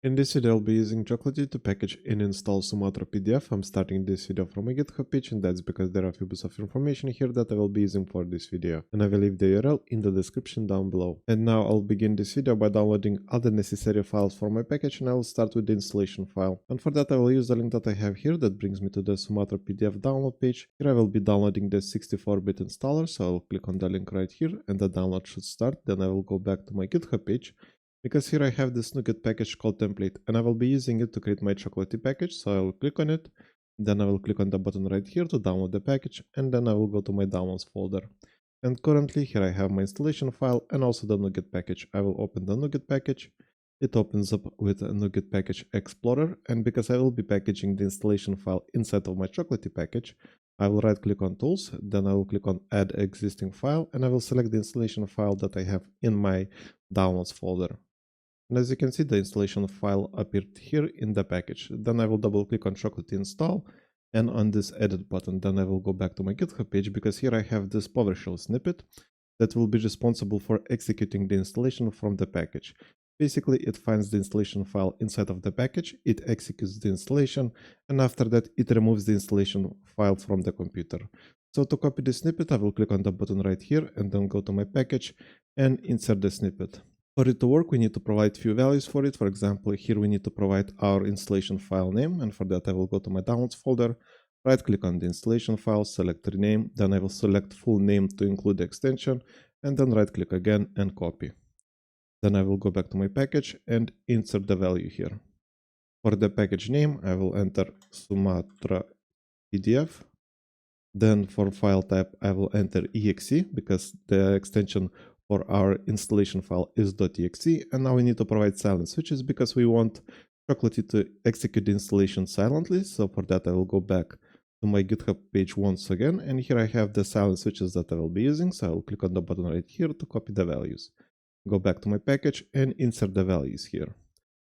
In this video, I'll be using Chocolatey to package and install Sumatra PDF. I'm starting this video from my GitHub page, and that's because there are a few bits of information here that I will be using for this video. And I will leave the URL in the description down below. And now I'll begin this video by downloading other necessary files for my package, and I will start with the installation file. And for that, I will use the link that I have here that brings me to the Sumatra PDF download page. Here I will be downloading the 64-bit installer, so I'll click on the link right here, and the download should start. Then I will go back to my GitHub page, because here I have this NuGet package called template, and I will be using it to create my Chocolatey package. So I will click on it, then I will click on the button right here to download the package, and then I will go to my downloads folder. And currently here I have my installation file and also the NuGet package. I will open the NuGet package. It opens up with a NuGet package explorer, and because I will be packaging the installation file inside of my Chocolatey package, I will right click on tools, then I will click on add existing file, and I will select the installation file that I have in my downloads folder. And as you can see, the installation file appeared here in the package. Then I will double click on Chocolatey install and on this edit button. Then I will go back to my GitHub page, because here I have this PowerShell snippet that will be responsible for executing the installation from the package. Basically, it finds the installation file inside of the package, it executes the installation, and after that it removes the installation file from the computer. So to copy the snippet, I will click on the button right here and then go to my package and insert the snippet. For it to work, we need to provide few values for it. For example, here we need to provide our installation file name, and for that I will go to my downloads folder, right click on the installation file, select rename, then I will select full name to include the extension, and then right click again and copy. Then I will go back to my package and insert the value here. For the package name, I will enter SumatraPDF. Then for file type, I will enter exe, because the extension for our installation file is .exe, and now we need to provide silent switches because we want Chocolatey to execute the installation silently. So for that I will go back to my GitHub page once again, and here I have the silent switches that I will be using. So I will click on the button right here to copy the values. Go back to my package and insert the values here.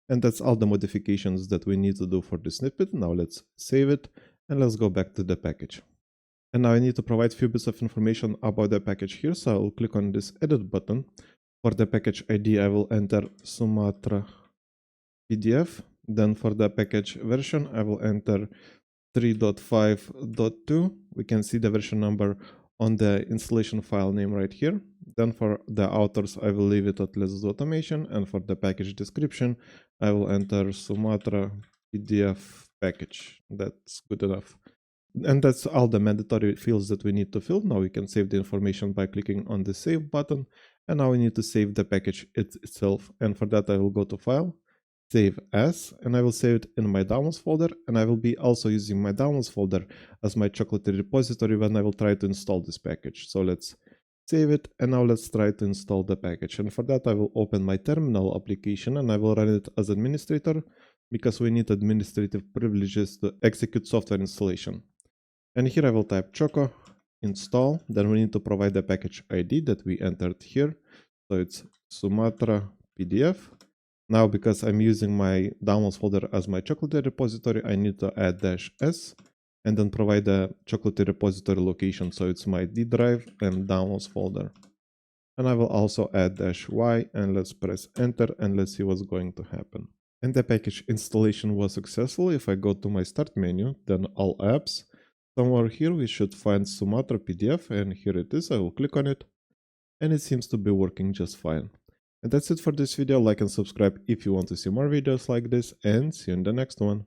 And that's all the modifications that we need to do for this snippet. Now let's save it and let's go back to the package. And now I need to provide a few bits of information about the package here, so I will click on this edit button. For the package ID, I will enter SumatraPDF. Then for the package version, I will enter 3.5.2. We can see the version number on the installation file name right here. Then for the authors, I will leave it at Let's Do Automation. And for the package description, I will enter Sumatra PDF package. That's good enough. And that's all the mandatory fields that we need to fill. Now we can save the information by clicking on the save button. And now we need to save the package itself. And for that, I will go to File, Save As, and I will save it in my Downloads folder. And I will be also using my Downloads folder as my Chocolatey repository when I will try to install this package. So let's save it, and now let's try to install the package. And for that, I will open my terminal application and I will run it as administrator, because we need administrative privileges to execute software installation. And here I will type choco install. Then we need to provide the package ID that we entered here. So it's Sumatra PDF. Now, because I'm using my downloads folder as my Chocolatey repository, I need to add -s and then provide the Chocolatey repository location. So it's my D drive and downloads folder. And I will also add -y, and let's press enter and let's see what's going to happen. And the package installation was successful. If I go to my start menu, then all apps, somewhere here we should find Sumatra PDF, and here it is. I will click on it and it seems to be working just fine. And that's it for this video. Like and subscribe if you want to see more videos like this, and see you in the next one.